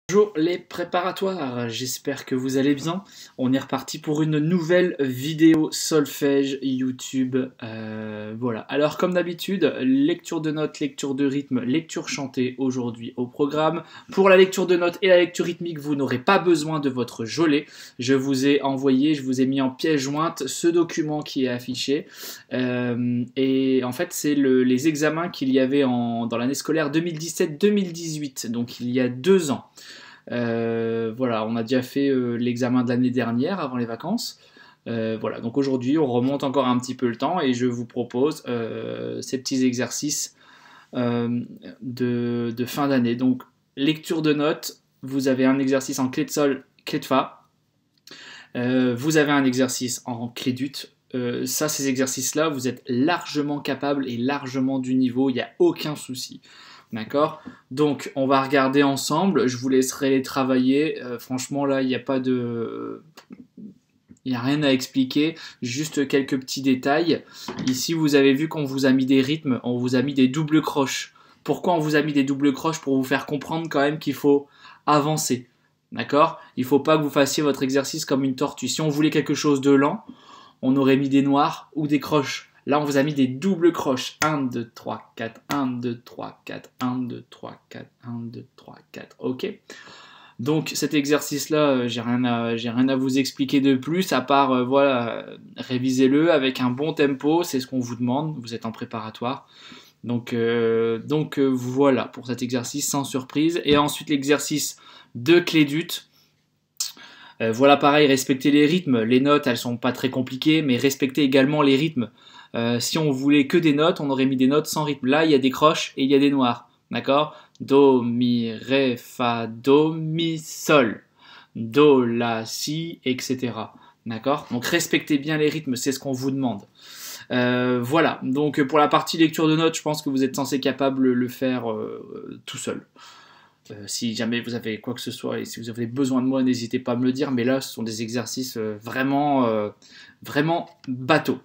Bonjour les préparatoires, j'espère que vous allez bien. On est reparti pour une nouvelle vidéo solfège YouTube. Voilà, alors comme d'habitude, lecture de notes, lecture de rythme, lecture chantée aujourd'hui au programme. Pour la lecture de notes et la lecture rythmique, vous n'aurez pas besoin de votre jolet. Je vous ai mis en pièce jointe ce document qui est affiché. Et en fait, c'est les examens qu'il y avait dans l'année scolaire 2017-2018, donc il y a 2 ans. Voilà, on a déjà fait l'examen de l'année dernière avant les vacances. Voilà, donc aujourd'hui on remonte encore un petit peu le temps et je vous propose ces petits exercices de fin d'année. Donc lecture de notes, vous avez un exercice en clé de sol, clé de fa. Vous avez un exercice en clé d'ut. Ces exercices-là, vous êtes largement capable et largement du niveau, il n'y a aucun souci. D'accord? Donc, on va regarder ensemble. Je vous laisserai les travailler. Franchement, là, il n'y a pas de... Il n'y a rien à expliquer, juste quelques petits détails. Ici, vous avez vu qu'on vous a mis des rythmes, on vous a mis des doubles croches. Pourquoi on vous a mis des doubles croches? Pour vous faire comprendre quand même qu'il faut avancer. D'accord? Il ne faut pas que vous fassiez votre exercice comme une tortue. Si on voulait quelque chose de lent, on aurait mis des noirs ou des croches. Là, on vous a mis des doubles croches. 1, 2, 3, 4, 1, 2, 3, 4, 1, 2, 3, 4, 1, 2, 3, 4. Ok. Donc cet exercice-là, j'ai rien à vous expliquer de plus, à part, voilà, révisez-le avec un bon tempo, c'est ce qu'on vous demande, vous êtes en préparatoire. Donc voilà, pour cet exercice, sans surprise. Et ensuite l'exercice de clé d'ut. Voilà, pareil, respectez les rythmes. Les notes, elles sont pas très compliquées, mais respectez également les rythmes. Si on voulait que des notes, on aurait mis des notes sans rythme. Là, il y a des croches et il y a des noirs. D'accord? Do, mi, ré, fa, do, mi, sol. Do, la, si, etc. D'accord? Donc respectez bien les rythmes, c'est ce qu'on vous demande. Voilà, donc pour la partie lecture de notes, je pense que vous êtes censé capable de le faire tout seul. Si jamais vous avez quoi que ce soit et si vous avez besoin de moi, n'hésitez pas à me le dire, mais là ce sont des exercices vraiment bateaux.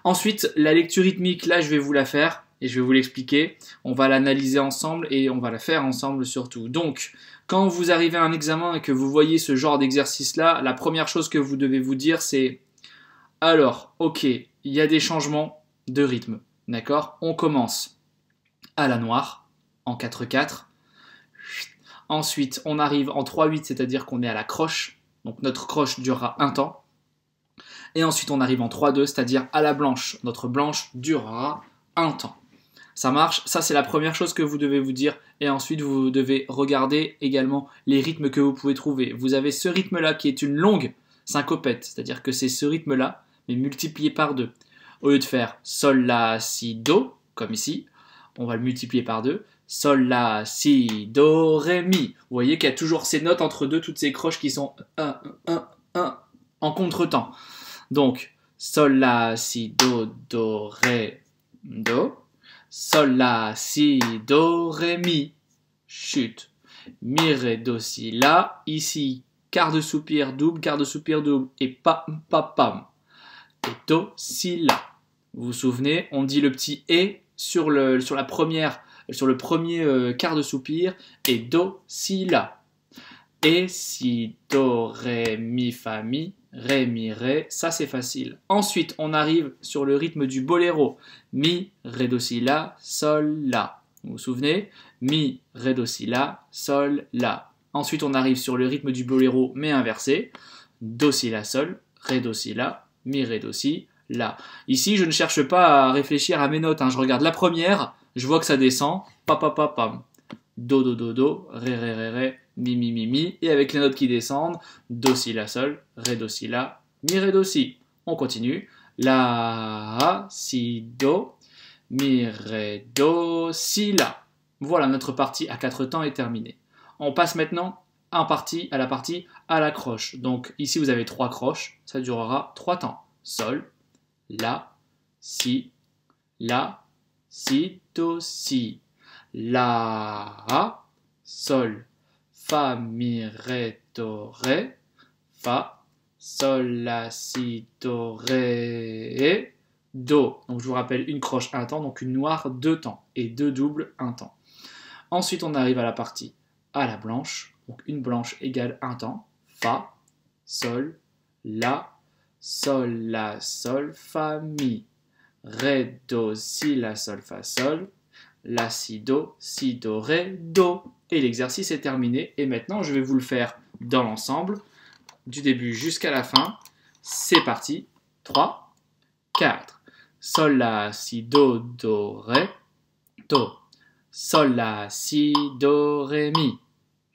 Ensuite, la lecture rythmique, là je vais vous la faire et je vais vous l'expliquer. On va l'analyser ensemble et on va la faire ensemble surtout. Donc, quand vous arrivez à un examen et que vous voyez ce genre d'exercice là, la première chose que vous devez vous dire c'est: alors, ok, il y a des changements de rythme, d'accord? On commence à la noire, en 4-4. Ensuite, on arrive en 3-8, c'est-à-dire qu'on est à la croche. Donc notre croche durera un temps. Et ensuite, on arrive en 3-2, c'est-à-dire à la blanche. Notre blanche durera un temps. Ça marche, ça c'est la première chose que vous devez vous dire. Et ensuite, vous devez regarder également les rythmes que vous pouvez trouver. Vous avez ce rythme-là qui est une longue syncopette, c'est-à-dire que c'est ce rythme-là, mais multiplié par 2. Au lieu de faire sol, la, si, do, comme ici, on va le multiplier par 2. Sol, la, si, do, ré, mi. Vous voyez qu'il y a toujours ces notes entre deux, toutes ces croches qui sont 1, 1, 1, en contretemps. Donc, sol, la, si, do, ré, do. Sol, la, si, do, ré, mi. Chute. Mi, ré, do, si, la. Ici, quart de soupir double, et pam, pam, pam. Et do, si, la. Vous vous souvenez, on dit le petit et sur le premier quart de soupir et do, si, la. Et si, do, ré, mi, fa, mi, ré, mi, ré, ça c'est facile. Ensuite, on arrive sur le rythme du boléro. Mi, ré, do, si, la, sol, la. Vous vous souvenez? Mi, ré, do, si, la, sol, la. Ensuite, on arrive sur le rythme du boléro, mais inversé. Do, si, la, sol, ré, do, si, la, mi, ré, do, si, la. Ici, je ne cherche pas à réfléchir à mes notes. Je regarde la première, je vois que ça descend. Pa, pa, pa, pam. Do, do, do, do, ré, ré, ré, ré, mi, mi, mi, mi. Et avec les notes qui descendent, do, si, la, sol, ré, do, si, la, mi, ré, do, si. On continue. La, si, do, mi, ré, do, si, la. Voilà, notre partie à 4 temps est terminée. On passe maintenant à la partie à la croche. Donc ici, vous avez 3 croches. Ça durera 3 temps. Sol, la, si, do, si. La, sol, fa, mi, ré, do, ré, fa, sol, la, si, do, ré, do. Donc je vous rappelle une croche un temps, donc une noire 2 temps, et 2 doubles 1 temps. Ensuite on arrive à la partie à la blanche, Donc une blanche égale un temps. Fa, sol, la, fa, mi. Ré, do, si, la, sol, fa, sol. La, si, do, ré, do. Et l'exercice est terminé. Et maintenant, je vais vous le faire dans l'ensemble, du début jusqu'à la fin. C'est parti. 3, 4. Sol, la, si, do, ré, do. Sol, la, si, do, ré, mi.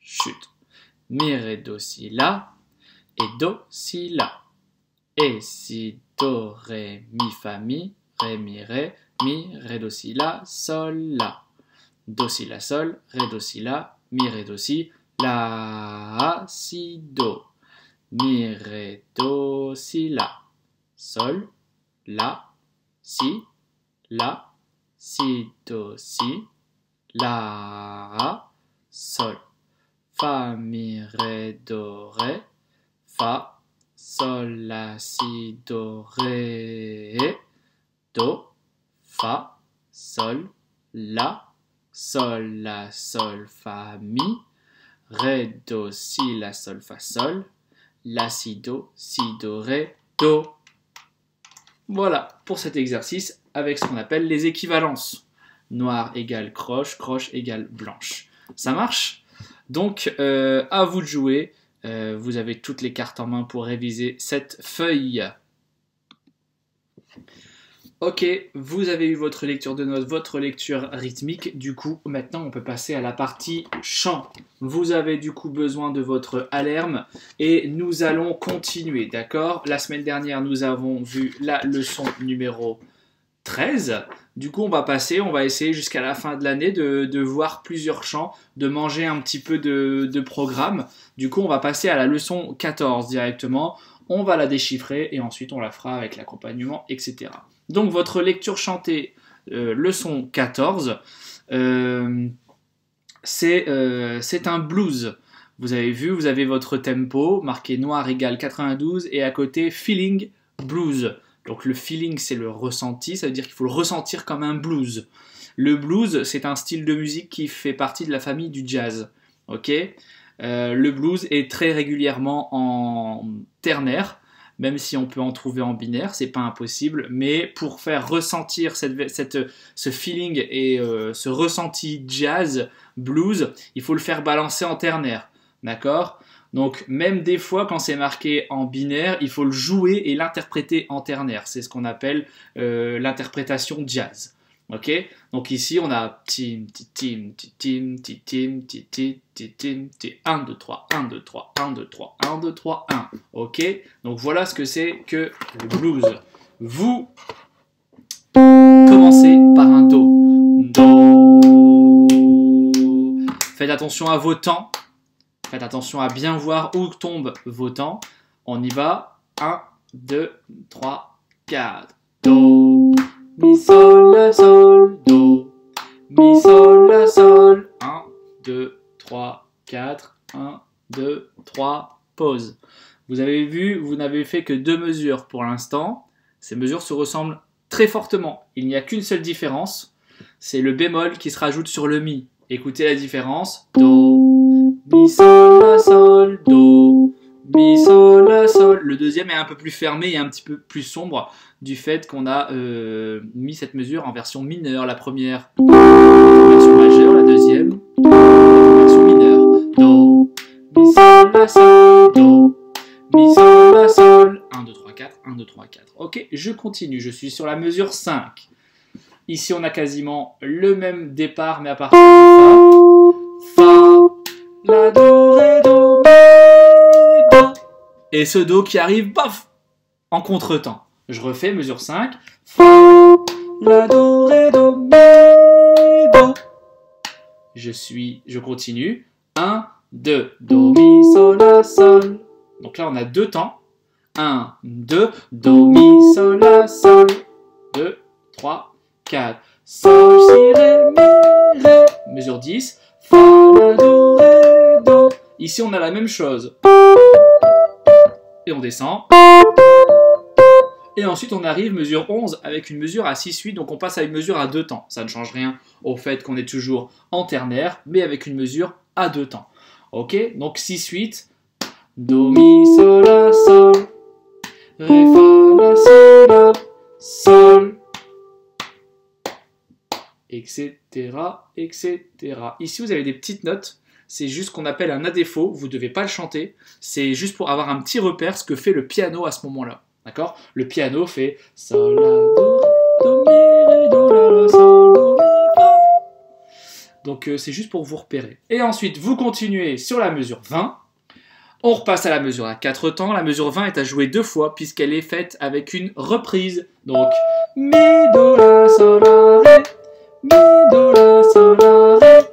Chute. Mi, ré, do, si, la. Et do, si, la. Et si, do, ré, mi, fa, mi. Ré, mi, ré, do, si, la, sol, la. Do, si, la, sol, ré, do, si, la. Mi, ré, do, si, la, si, do. Mi, ré, do, si, la. Sol, la, si, do, si, la, sol. Fa, mi, ré, do, ré. Fa, sol, la, si, do, ré. Do, fa, sol, la, sol, fa, mi. Ré, do, si, la, sol, fa, sol. La, si, do, ré, do. Voilà pour cet exercice avec ce qu'on appelle les équivalences. Noir égale croche, croche égale blanche. Ça marche? Donc, à vous de jouer. Vous avez toutes les cartes en main pour réviser cette feuille. Ok, vous avez eu votre lecture de notes, votre lecture rythmique. Du coup, maintenant, on peut passer à la partie chant. Vous avez du coup besoin de votre alarme et nous allons continuer, d'accord? La semaine dernière, nous avons vu la leçon numéro 13. Du coup, on va essayer jusqu'à la fin de l'année de voir plusieurs chants, de manger un petit peu de programme. Du coup, on va passer à la leçon 14 directement. On va la déchiffrer et ensuite on la fera avec l'accompagnement, etc. Donc, votre lecture chantée, leçon 14, c'est un blues. Vous avez vu, vous avez votre tempo, marqué noir égale 92, et à côté, feeling blues. Donc le feeling, c'est le ressenti, ça veut dire qu'il faut le ressentir comme un blues. Le blues, c'est un style de musique qui fait partie de la famille du jazz. Ok, le blues est très régulièrement en ternaire, même si on peut en trouver en binaire, c'est pas impossible, mais pour faire ressentir ce feeling et ce ressenti jazz, blues, il faut le faire balancer en ternaire, d'accord? Donc même des fois quand c'est marqué en binaire, il faut le jouer et l'interpréter en ternaire, c'est ce qu'on appelle l'interprétation jazz. Ok, donc ici on a tim, tim, tim, tim, tim, tim, tim, tim, 1, 2, 3, 1, 2, 3, 1, 2, 3, 1, 2, 3, 1. Ok, donc voilà ce que c'est que le blues. Vous commencez par un do. Do. Faites attention à vos temps. Faites attention à bien voir où tombent vos temps. On y va. 1, 2, 3, 4. Do. Mi, sol, la, sol, do. Mi, sol, la, sol. 1, 2, 3, 4. 1, 2, 3. Pause. Vous avez vu, vous n'avez fait que 2 mesures pour l'instant. Ces mesures se ressemblent très fortement. Il n'y a qu'une seule différence. C'est le bémol qui se rajoute sur le mi. Écoutez la différence. Do, mi, sol, la, sol, do. Mi, sol, la, sol. Le deuxième est un peu plus fermé et un petit peu plus sombre du fait qu'on a mis cette mesure en version mineure. La première en version majeure, la deuxième en version mineure. Do, mi, sol, la, sol, do. Mi, sol, la, sol. 1, 2, 3, 4. 1, 2, 3, 4. Ok, je continue. Je suis sur la mesure 5. Ici, on a quasiment le même départ, mais à partir du Fa. Fa, la, do, ré, do, mi, do. Et ce do qui arrive, paf, en contretemps. Je refais, mesure 5. Fa, la, do, ré, do, mi, do. Je continue. 1, 2, do, mi, sol, la, sol. Donc là, on a 2 temps. 1, 2, do, mi, sol, la, sol. 2, 3, 4. Sol, si, ré, mi, ré. Mesure 10. Fa, la, do, ré, do. Ici, on a la même chose. Et on descend. Et ensuite, on arrive mesure 11 avec une mesure à 6-8. Donc, on passe à une mesure à 2 temps. Ça ne change rien au fait qu'on est toujours en ternaire, mais avec une mesure à 2 temps. Ok, donc 6-8. Do, mi, sol, la, sol. Ré, fa, la, si, la, sol. Etc. etc. Ici, vous avez des petites notes. C'est juste ce qu'on appelle un à défaut. Vous ne devez pas le chanter. C'est juste pour avoir un petit repère ce que fait le piano à ce moment-là. D'accord? Le piano fait sol, la, do, mi, ré, do, la, sol, do, mi, fa. Donc, c'est juste pour vous repérer. Et ensuite, vous continuez sur la mesure 20. On repasse à la mesure à 4 temps. La mesure 20 est à jouer 2 fois puisqu'elle est faite avec une reprise. Donc, mi, do, la, sol, la, ré. Mi, do, la, sol, la, ré.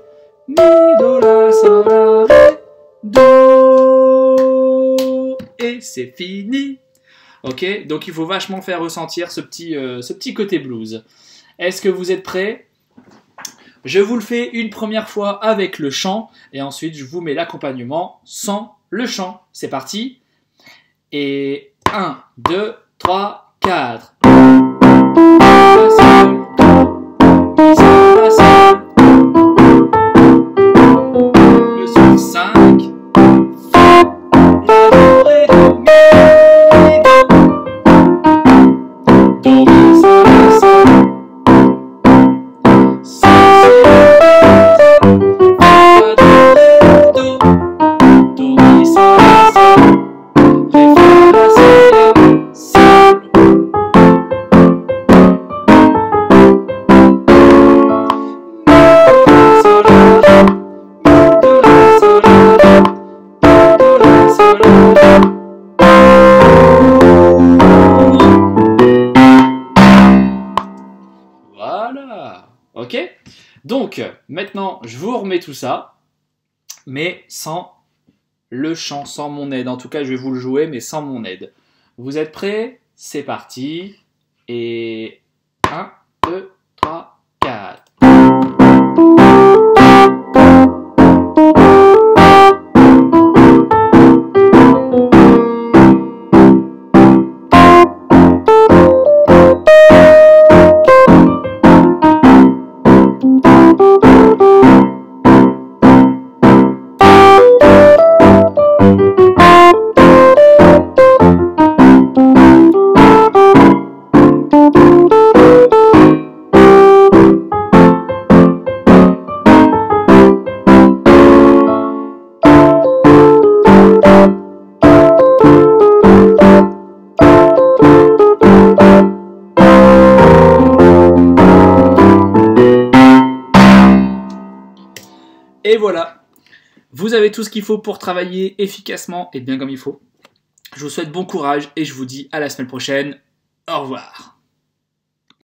Mi, do, la, sol, la, ré. Do. Et c'est fini. Ok, donc il faut vachement faire ressentir ce petit côté blues. Est-ce que vous êtes prêts? Je vous le fais une première fois avec le chant et ensuite je vous mets l'accompagnement sans le chant. C'est parti. Et 1, 2, 3, 4. La, sol, mi, sol, la, sol. Mesure 5. Fa, la, do, ré, do, mi, do. Do, mi, sol, la, sol. Voilà, ok. Donc, maintenant, je vous remets tout ça, mais sans le chant, sans mon aide. En tout cas, je vais vous le jouer, mais sans mon aide. Vous êtes prêts? C'est parti. Et 1, 2, 3, 4. Et voilà, vous avez tout ce qu'il faut pour travailler efficacement et bien comme il faut. Je vous souhaite bon courage et je vous dis à la semaine prochaine. Au revoir.